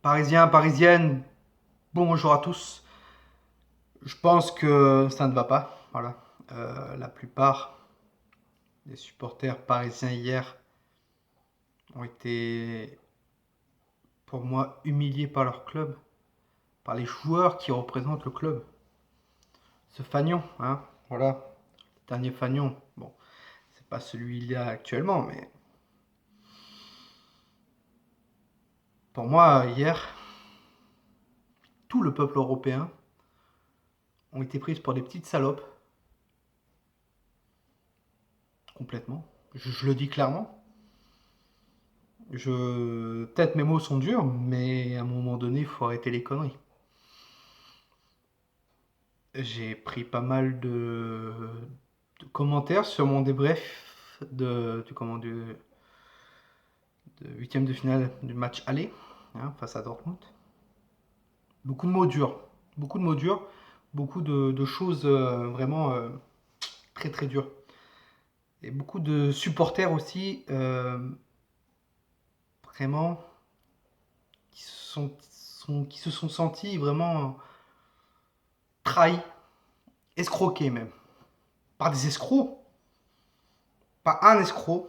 Parisiens, parisiennes, bonjour à tous. Je pense que ça ne va pas. Voilà. La plupart des supporters parisiens hier ont été, pour moi, humiliés par leur club, par les joueurs qui représentent le club. Ce Fagnon, hein, voilà, le dernier Fagnon. Bon, c'est pas celui-là actuellement, mais pour moi, hier, tout le peuple européen ont été pris pour des petites salopes, complètement. Je le dis clairement. Peut-être mes mots sont durs, mais à un moment donné, il faut arrêter les conneries. J'ai pris pas mal de commentaires sur mon débrief de huitième de finale du match aller, hein, face à Dortmund. Beaucoup de mots durs, beaucoup de mots durs, beaucoup de choses vraiment très très dures. Et beaucoup de supporters aussi, vraiment, qui se sont sentis vraiment trahis, escroqués même, par des escrocs, pas un escroc.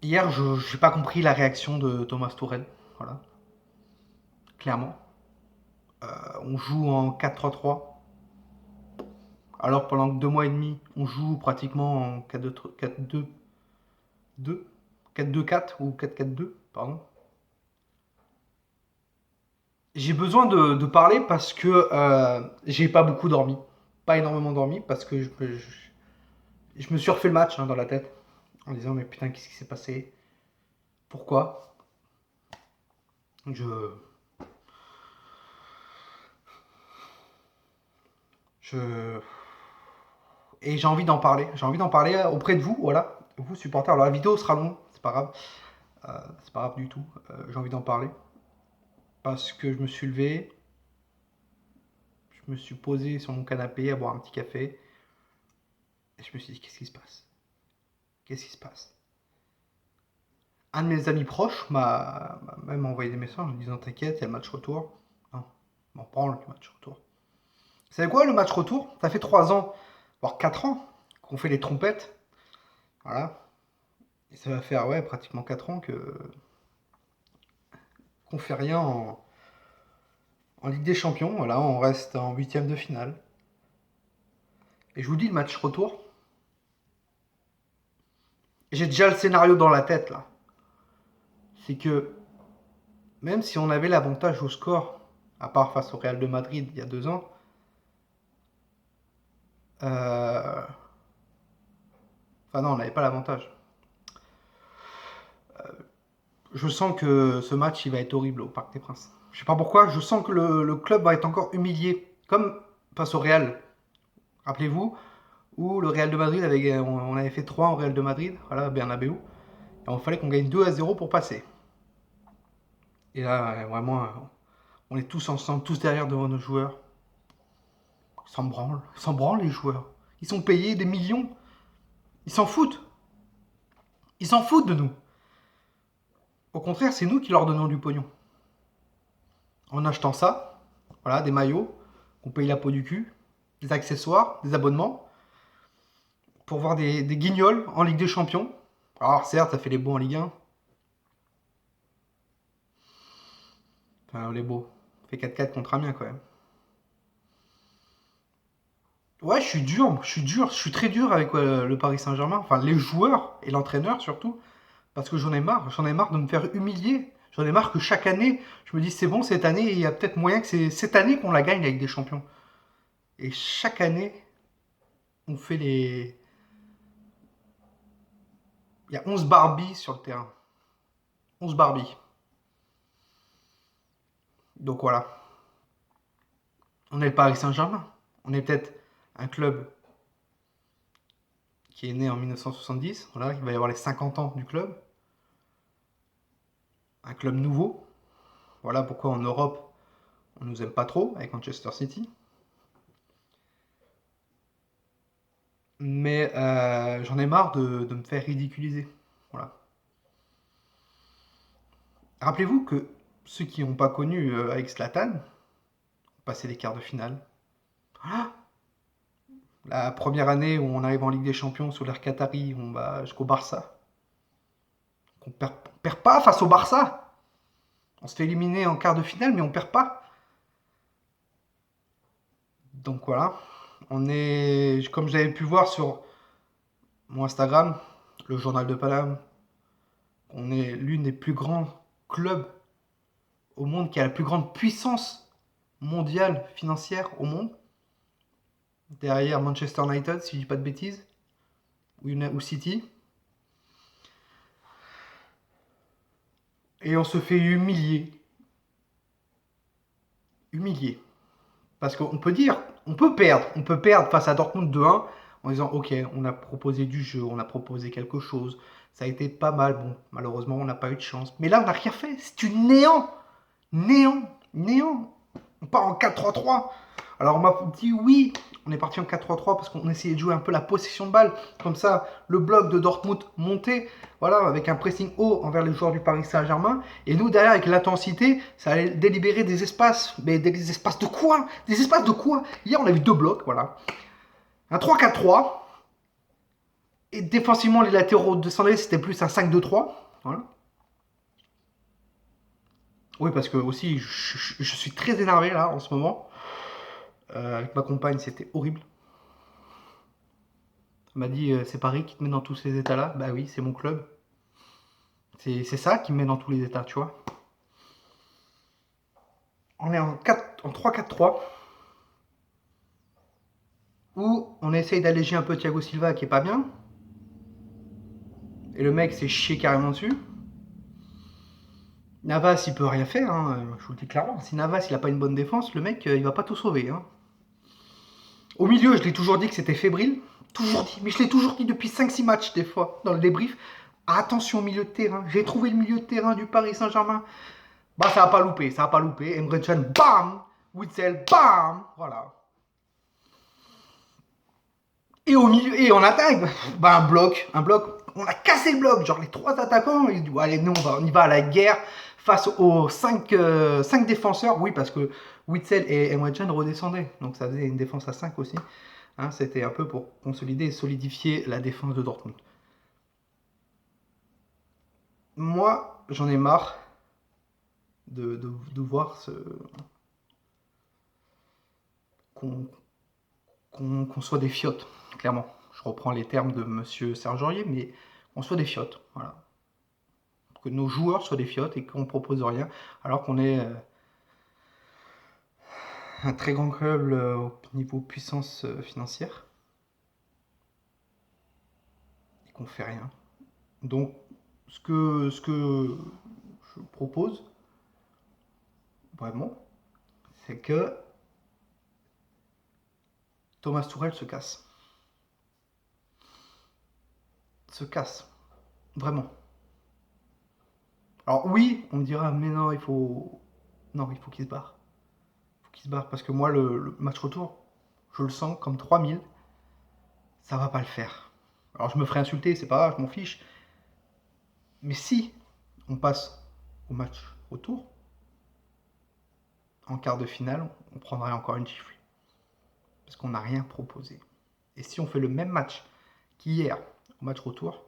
Hier, je n'ai pas compris la réaction de Thomas Tourelle. Voilà, clairement. On joue en 4-3-3. Alors pendant 2 mois et demi, on joue pratiquement en 4-2-2, 4-2-4 ou 4-4-2, pardon. J'ai besoin de parler parce que j'ai pas beaucoup dormi. Pas énormément dormi parce que je me suis refait le match, hein, dans la tête. En disant mais putain, qu'est-ce qui s'est passé? Pourquoi? Je, je, et j'ai envie d'en parler. J'ai envie d'en parler auprès de vous, voilà, vous supporters. Alors la vidéo sera longue, c'est pas grave. C'est pas grave du tout. J'ai envie d'en parler parce que je me suis levé, je me suis posé sur mon canapé à boire un petit café et je me suis dit qu'est-ce qui se passe? Qu'est-ce qui se passe? Un de mes amis proches m'a même envoyé des messages en disant t'inquiète, il y a le match retour. Non, m'en branle le match retour. Vous savez quoi, le match retour? Ça fait 3 ans, voire 4 ans qu'on fait les trompettes. Voilà. Et ça va faire, ouais, pratiquement 4 ans qu'on fait rien en Ligue des Champions. Voilà, on reste en huitième de finale. Et je vous dis, le match retour, j'ai déjà le scénario dans la tête là. C'est que même si on avait l'avantage au score, à part face au Real de Madrid il y a 2 ans, enfin non, on n'avait pas l'avantage. Je sens que ce match il va être horrible au Parc des Princes. Je sais pas pourquoi, je sens que le club va être encore humilié, comme face au Real. Rappelez-vous, où le Real de Madrid on avait fait 3 au Real de Madrid, voilà, Bernabeu, et il fallait qu'on gagne 2-0 pour passer. Et là, vraiment, on est tous ensemble, tous derrière devant nos joueurs. Ils s'en branlent les joueurs. Ils sont payés des millions. Ils s'en foutent. Ils s'en foutent de nous. Au contraire, c'est nous qui leur donnons du pognon. En achetant ça, voilà, des maillots, on paye la peau du cul, des accessoires, des abonnements, pour voir des guignols en Ligue des Champions. Alors certes, ça fait les beaux en Ligue 1. Enfin, les beaux. Ça fait 4-4 contre Amiens quand même. Ouais, je suis très dur avec le Paris Saint-Germain, enfin les joueurs et l'entraîneur surtout, parce que j'en ai marre de me faire humilier. J'en ai marre que chaque année, je me dis c'est bon, cette année, il y a peut-être moyen que c'est cette année qu'on la gagne avec des champions. Et chaque année, on fait les. Il y a 11 Barbies sur le terrain. 11 Barbies. Donc voilà, on est le Paris Saint-Germain. On est peut-être un club qui est né en 1970. Voilà, il va y avoir les 50 ans du club. Un club nouveau. Voilà pourquoi en Europe, on nous aime pas trop avec Manchester City. Mais j'en ai marre de me faire ridiculiser. Voilà. Rappelez-vous que ceux qui n'ont pas connu avec Zlatan ont passé les quarts de finale. Ah, la première année où on arrive en Ligue des Champions sous l'ère Qatari, on va jusqu'au Barça. On perd pas face au Barça. On se fait éliminer en quart de finale, mais on perd pas. Donc voilà. On est, comme vous avez pu voir sur mon Instagram, le journal de Paname, on est l'une des plus grands clubs au monde, qui a la plus grande puissance mondiale financière au monde. Derrière Manchester United, si je dis pas de bêtises, ou City. Et on se fait humilier. Humilier. Parce qu'on peut dire, on peut perdre face à Dortmund 2-1 en disant ok, on a proposé du jeu, on a proposé quelque chose, ça a été pas mal, bon, malheureusement on n'a pas eu de chance. Mais là on n'a rien fait, c'est du néant, néant. On part en 4-3-3. Alors on m'a dit oui, on est parti en 4-3-3 parce qu'on essayait de jouer un peu la possession de balle. Comme ça, le bloc de Dortmund montait, voilà, avec un pressing haut envers les joueurs du Paris Saint-Germain. Et nous, derrière, avec l'intensité, ça allait délibérer des espaces. Mais des espaces de quoi? Des espaces de quoi? Hier, on a vu 2 blocs, voilà. Un 3-4-3. Et défensivement, les latéraux descendaient, c'était plus un 5-2-3. Voilà. Oui, parce que aussi, je suis très énervé là en ce moment. Avec ma compagne, c'était horrible. Elle m'a dit c'est Paris qui te met dans tous ces états-là. Bah oui, c'est mon club. C'est ça qui me met dans tous les états, tu vois. On est en 3-4-3. Où on essaye d'alléger un peu Thiago Silva qui est pas bien. Et le mec s'est chié carrément dessus. Navas, il peut rien faire, hein, je vous le dis clairement. Si Navas, il a pas une bonne défense, le mec, il va pas tout sauver. Hein. Au milieu, je l'ai toujours dit que c'était fébrile. Toujours dit, mais je l'ai toujours dit depuis 5-6 matchs, des fois, dans le débrief. Attention au milieu de terrain. J'ai trouvé le milieu de terrain du Paris Saint-Germain. Bah, ça n'a pas loupé, ça n'a pas loupé. Emre Can, bam. Witzel, bam. Voilà. Et au milieu, et en attaque, bah, un bloc. On a cassé le bloc. Genre, les 3 attaquants, ils disent, allez, nous, on y va à la guerre face aux 5 défenseurs. Oui, parce que Witzel et Emre Can redescendaient. Donc, ça faisait une défense à 5 aussi. Hein, c'était un peu pour consolider et solidifier la défense de Dortmund. Moi, j'en ai marre de voir qu'on soit des fiottes, clairement. Je reprends les termes de monsieur Serge Aurier, mais qu'on soit des fiottes, voilà. Que nos joueurs soient des fiottes et qu'on ne propose rien, alors qu'on est un très grand club au niveau puissance financière et qu'on fait rien. Donc, ce que je propose, vraiment, c'est que Thomas Tuchel se casse. Se casse. Vraiment. Alors oui, on me dira, mais non, il faut... Non, il faut qu'il se barre. Il faut qu'il se barre, parce que moi, le match retour, je le sens comme 3000, ça va pas le faire. Alors je me ferai insulter, c'est pas grave, je m'en fiche. Mais si on passe au match retour, en quart de finale, on prendrait encore une gifle. Parce qu'on n'a rien proposé. Et si on fait le même match qu'hier, au match retour,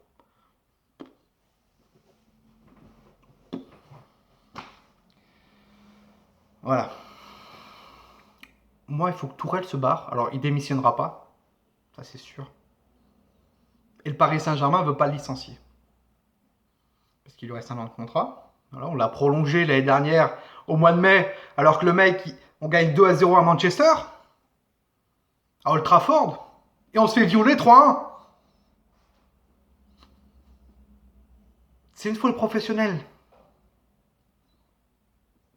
voilà. Moi, il faut que Tourelle se barre. Alors, il démissionnera pas, ça c'est sûr. Et le Paris Saint-Germain ne veut pas le licencier. Parce qu'il lui reste 1 an de contrat. Voilà, on l'a prolongé l'année dernière au mois de mai, alors que le mec, on gagne 2-0 à Manchester, à Old Trafford, et on se fait violer 3-1. C'est une faute professionnelle.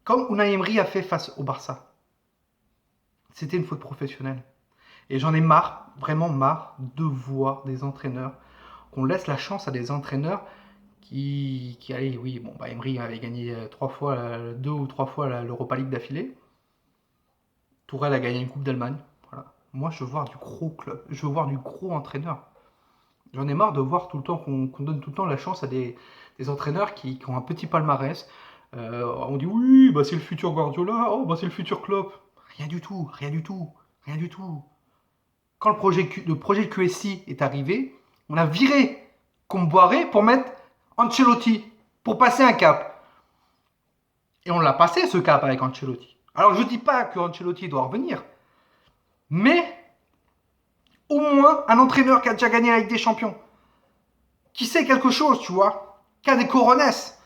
Comme Unai Emery a fait face au Barça. C'était une faute professionnelle. Et j'en ai marre, vraiment marre, de voir des entraîneurs, qu'on laisse la chance à des entraîneurs qui allaient, oui, bon, bah Emery avait gagné 2 ou 3 fois l'Europa League d'affilée. Tourelle a gagné une Coupe d'Allemagne. Voilà. Moi, je veux voir du gros club, je veux voir du gros entraîneur. J'en ai marre de voir tout le temps qu'on donne tout le temps la chance à des entraîneurs qui ont un petit palmarès, On dit oui, bah c'est le futur Guardiola, oh bah c'est le futur Klopp. Rien du tout, rien du tout, rien du tout. Quand le projet QSI est arrivé, on a viré Comboiré pour mettre Ancelotti, pour passer un cap. Et on l'a passé ce cap avec Ancelotti. Alors je dis pas que Ancelotti doit revenir, mais au moins un entraîneur qui a déjà gagné la Ligue des Champions, qui sait quelque chose, tu vois, qui a des coronesses,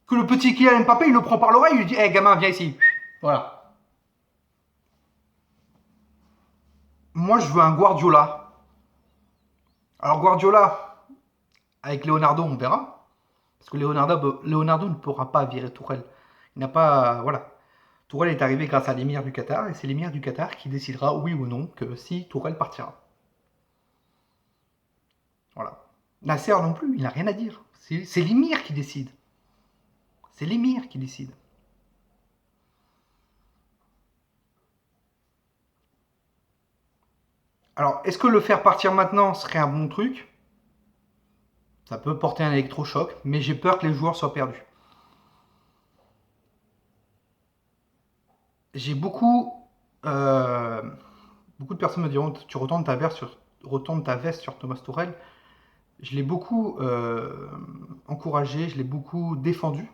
que le petit Kylian Mbappé, il le prend par l'oreille, il lui dit hé hey, gamin, viens ici. Voilà. Moi, je veux un Guardiola. Alors, Guardiola, avec Leonardo, on verra. Parce que Leonardo ne pourra pas virer Tourelle. Il n'a pas. Voilà. Tourelle est arrivé grâce à l'émir du Qatar, et c'est l'émir du Qatar qui décidera, oui ou non, que si Tourelle partira. Voilà. Nasser non plus, il n'a rien à dire. C'est l'émir qui décide. C'est l'émir qui décide. Alors, est-ce que le faire partir maintenant serait un bon truc? Ça peut porter un électrochoc, mais j'ai peur que les joueurs soient perdus. J'ai euh, beaucoup de personnes me diront tu retournes ta veste sur Thomas Tuchel. Je l'ai beaucoup encouragé, je l'ai beaucoup défendu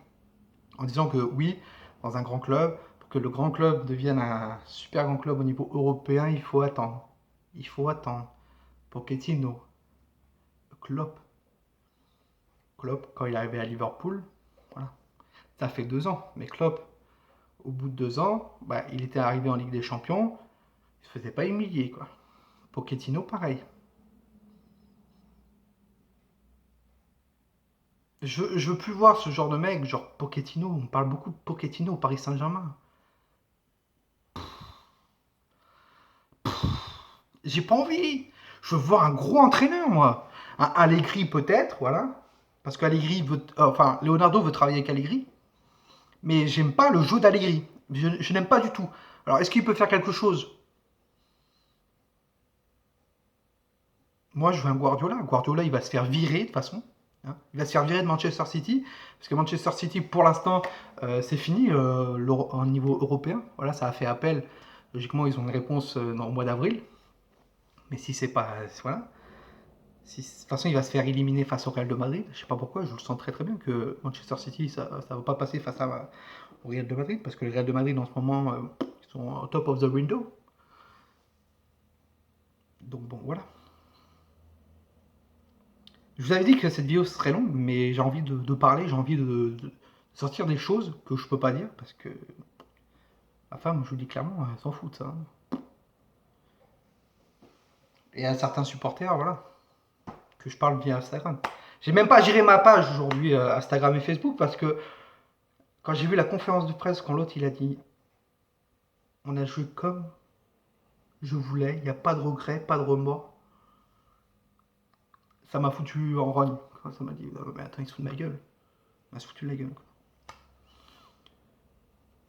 en disant que oui, dans un grand club, pour que le grand club devienne un super grand club au niveau européen, il faut attendre. Il faut attendre. Pochettino, Klopp, quand il est arrivé à Liverpool, voilà, ça fait 2 ans. Mais Klopp, au bout de 2 ans, bah, il était arrivé en Ligue des Champions, il se faisait pas humilier, quoi. Pochettino, pareil. Je veux plus voir ce genre de mec, genre Pochettino. On parle beaucoup de Pochettino au Paris Saint-Germain. J'ai pas envie. Je veux voir un gros entraîneur, moi. Un Allegri, peut-être, voilà. Parce qu'Allegri veut. Enfin, Leonardo veut travailler avec Allegri. Mais j'aime pas le jeu d'Allegri. Je n'aime pas du tout. Alors, est-ce qu'il peut faire quelque chose? Moi, je veux un Guardiola. Guardiola, il va se faire virer de toute façon. Hein. Il va se faire virer de Manchester City. Parce que Manchester City, pour l'instant, c'est fini au niveau européen. Voilà, ça a fait appel. Logiquement, ils ont une réponse au mois d'avril. Mais si c'est pas. Voilà. Si, de toute façon, il va se faire éliminer face au Real de Madrid. Je sais pas pourquoi, je le sens très très bien que Manchester City, ça ne va pas passer face au Real de Madrid. Parce que le Real de Madrid, en ce moment, ils sont au top of the window. Donc bon, voilà. Je vous avais dit que cette vidéo serait longue, mais j'ai envie de parler, j'ai envie de sortir des choses que je peux pas dire parce que ma femme, je vous dis clairement, elle s'en fout de ça. Et à certains supporters, voilà, que je parle via Instagram. J'ai même pas géré ma page aujourd'hui, Instagram et Facebook, parce que quand j'ai vu la conférence de presse, quand l'autre il a dit on a joué comme je voulais, il n'y a pas de regret, pas de remords, ça m'a foutu en rogne. Ça m'a dit mais attends, il se fout de ma gueule. Il m'a se foutu de la gueule.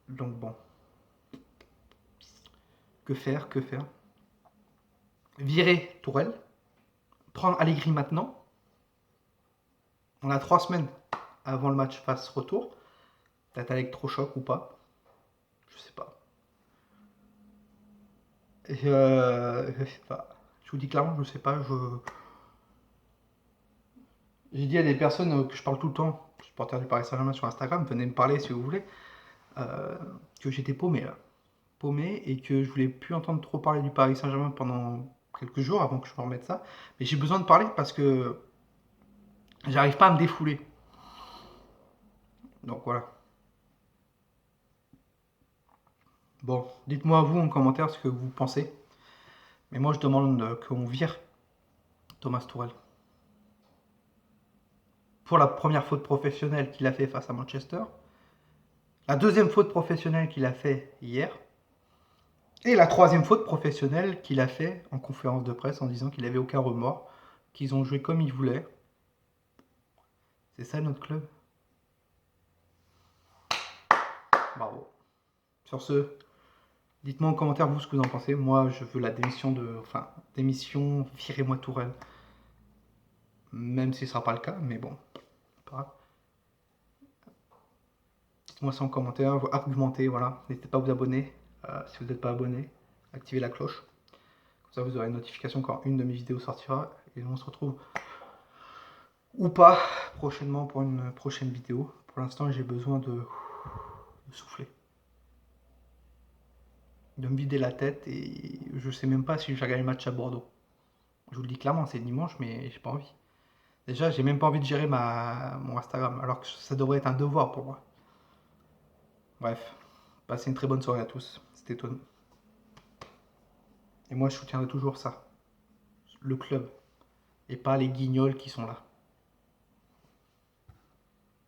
Donc bon, que faire, que faire? Virer Tourelle, prendre Allegri maintenant. On a 3 semaines avant le match face retour. Peut-être avec trop choc ou pas. Je sais pas. Je sais pas. Je vous dis clairement, je sais pas. J'ai dit à des personnes que je parle tout le temps, supporters du Paris Saint-Germain sur Instagram, venez me parler si vous voulez, euh, que j'étais paumé là. Paumé et que je voulais plus entendre trop parler du Paris Saint-Germain pendant quelques jours avant que je me remette ça. Mais j'ai besoin de parler parce que j'arrive pas à me défouler. Donc voilà. Bon, dites-moi vous en commentaire ce que vous pensez. Mais moi je demande qu'on vire Thomas Tuchel. Pour la première faute professionnelle qu'il a fait face à Manchester, la deuxième faute professionnelle qu'il a fait hier, et la troisième faute professionnelle qu'il a fait en conférence de presse en disant qu'il n'avait aucun remords, qu'ils ont joué comme ils voulaient. C'est ça notre club. Bravo. Sur ce, dites-moi en commentaire vous ce que vous en pensez. Moi je veux la démission démission, virez-moi Tourelle. Même si ce ne sera pas le cas, mais bon, pas grave. Dites-moi ça en commentaire, argumentez, voilà. N'hésitez pas à vous abonner si vous n'êtes pas abonné. Activez la cloche. Comme ça, vous aurez une notification quand une de mes vidéos sortira. Et on se retrouve ou pas prochainement pour une prochaine vidéo. Pour l'instant, j'ai besoin de souffler. De me vider la tête et je sais même pas si je vais regarder le match à Bordeaux. Je vous le dis clairement, c'est dimanche, mais j'ai pas envie. Déjà, j'ai même pas envie de gérer mon Instagram, alors que ça devrait être un devoir pour moi. Bref, passez une très bonne soirée à tous. C'était Tony. Et moi, je soutiendrai toujours ça. Le club. Et pas les guignols qui sont là.